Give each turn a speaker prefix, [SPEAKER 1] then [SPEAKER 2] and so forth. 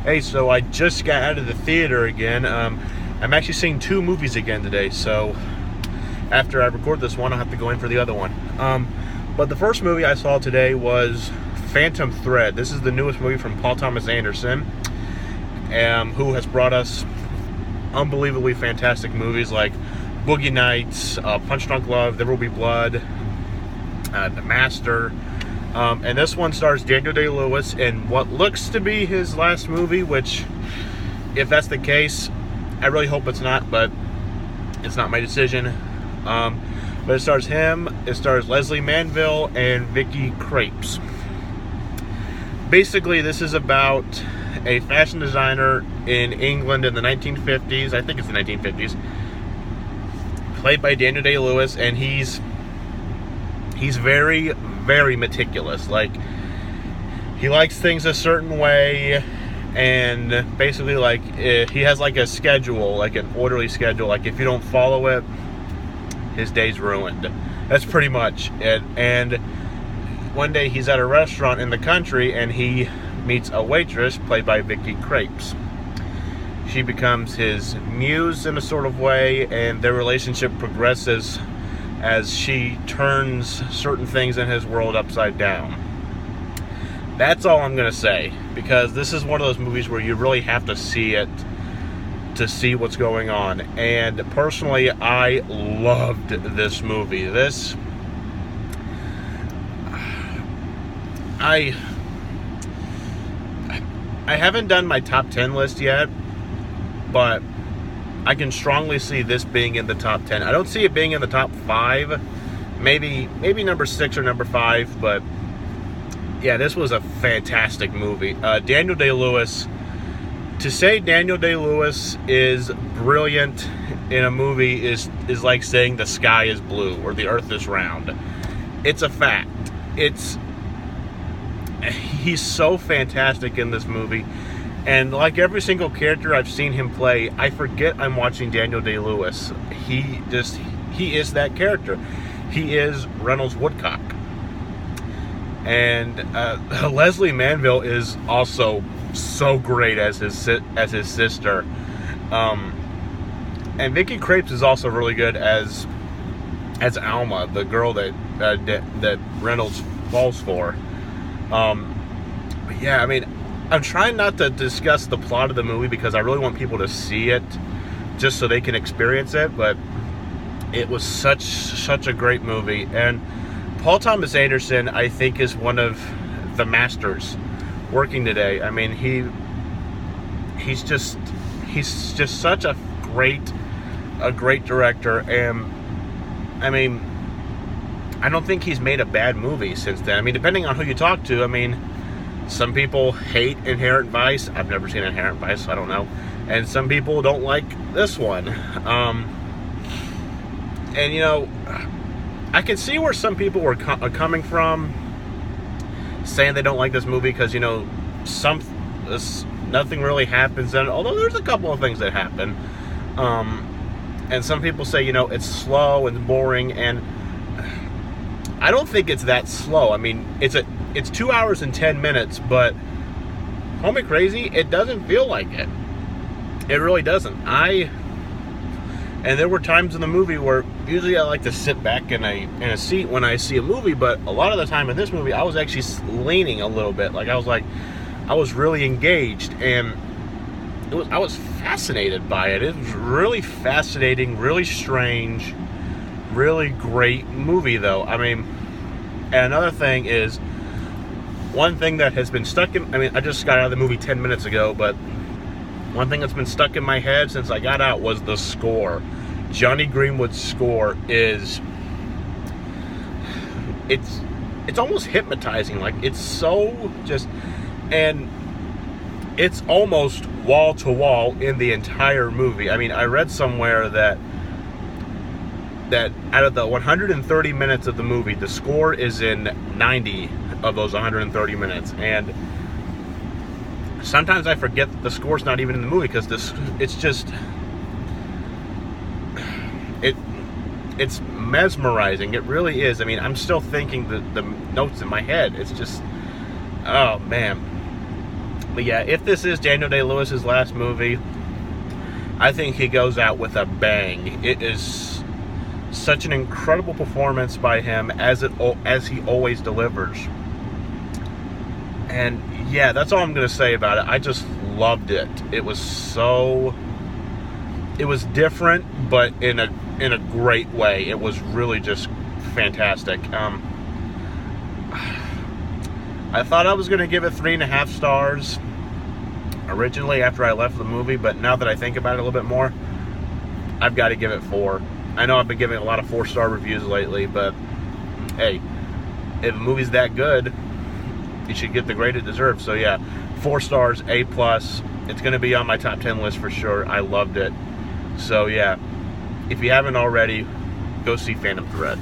[SPEAKER 1] Hey, so I just got out of the theater again. I'm actually seeing two movies again today, so after I record this one, I'll have to go in for the other one. But the first movie I saw today was Phantom Thread. This is the newest movie from Paul Thomas Anderson, who has brought us unbelievably fantastic movies like Boogie Nights, Punch Drunk Love, There Will Be Blood, The Master. And this one stars Daniel Day-Lewis in what looks to be his last movie, which, if that's the case, I really hope it's not, but it's not my decision. But it stars him, it stars Leslie Manville, and Vicky Krieps. Basically, this is about a fashion designer in England in the 1950s, I think it's the 1950s, played by Daniel Day-Lewis, and he's very, very meticulous. Like, he likes things a certain way, and basically, like, he has like a schedule, like an orderly schedule. Like, if you don't follow it, his day's ruined. That's pretty much it. And one day he's at a restaurant in the country, and he meets a waitress played by Vicky Krieps. She becomes his muse in a sort of way, and their relationship progresses as she turns certain things in his world upside down. That's all I'm going to say, because this is one of those movies where you really have to see it to see what's going on. And personally, I loved this movie. I haven't done my top 10 list yet, but I can strongly see this being in the top 10. I don't see it being in the top 5. Maybe number 6 or number 5, but yeah, this was a fantastic movie. Daniel Day-Lewis, to say Daniel Day-Lewis is brilliant in a movie is like saying the sky is blue or the earth is round. It's a fact. He's so fantastic in this movie. And like every single character I've seen him play, I forget I'm watching Daniel Day-Lewis. He is that character. He is Reynolds Woodcock. And Leslie Manville is also so great as his sister. And Vicky Krieps is also really good as Alma, the girl that Reynolds falls for. But yeah, I mean, I'm trying not to discuss the plot of the movie because I really want people to see it just so they can experience it, but it was such a great movie. And Paul Thomas Anderson, I think, is one of the masters working today. I mean, he's just such a great director. And I mean, I don't think he's made a bad movie since then. I mean, depending on who you talk to, I mean, some people hate Inherent Vice. I've never seen Inherent Vice, so I don't know. And some people don't like this one. And, you know, I can see where some people are coming from, saying they don't like this movie because, you know, nothing really happens in it, although there's a couple of things that happen. And some people say, you know, it's slow and boring, and I don't think it's that slow. I mean, it's 2 hours and 10 minutes, but call me crazy, it doesn't feel like it. It really doesn't. And there were times in the movie where usually I like to sit back in a seat when I see a movie, but a lot of the time in this movie I was actually leaning a little bit. Like, I was really engaged, and I was fascinated by it. It was really fascinating, really strange, really great movie, though. I mean, and another thing is, one thing that has been stuck in, I mean, I just got out of the movie 10 minutes ago, but one thing that's been stuck in my head since I got out was the score. Jonny Greenwood's score it's almost hypnotizing. Like, it's so just, and it's almost wall to wall in the entire movie. I mean, I read somewhere that out of the 130 minutes of the movie, the score is in 90 of those 130 minutes. And sometimes I forget that the score's not even in the movie because it's mesmerizing. It really is. I mean, I'm still thinking the notes in my head. It's just, oh man. But yeah, if this is Daniel Day-Lewis's last movie, I think he goes out with a bang. It is such an incredible performance by him, as he always delivers. And yeah, that's all I'm going to say about it. I just loved it. It was different, but in a great way. It was really just fantastic. I thought I was going to give it 3.5 stars originally after I left the movie, but now that I think about it a little bit more, I've got to give it 4. I know I've been giving a lot of 4-star reviews lately, but hey, if a movie's that good, you should get the grade it deserves. So yeah, 4 stars, A+. It's going to be on my top 10 list for sure. I loved it. So yeah, if you haven't already, go see Phantom Thread.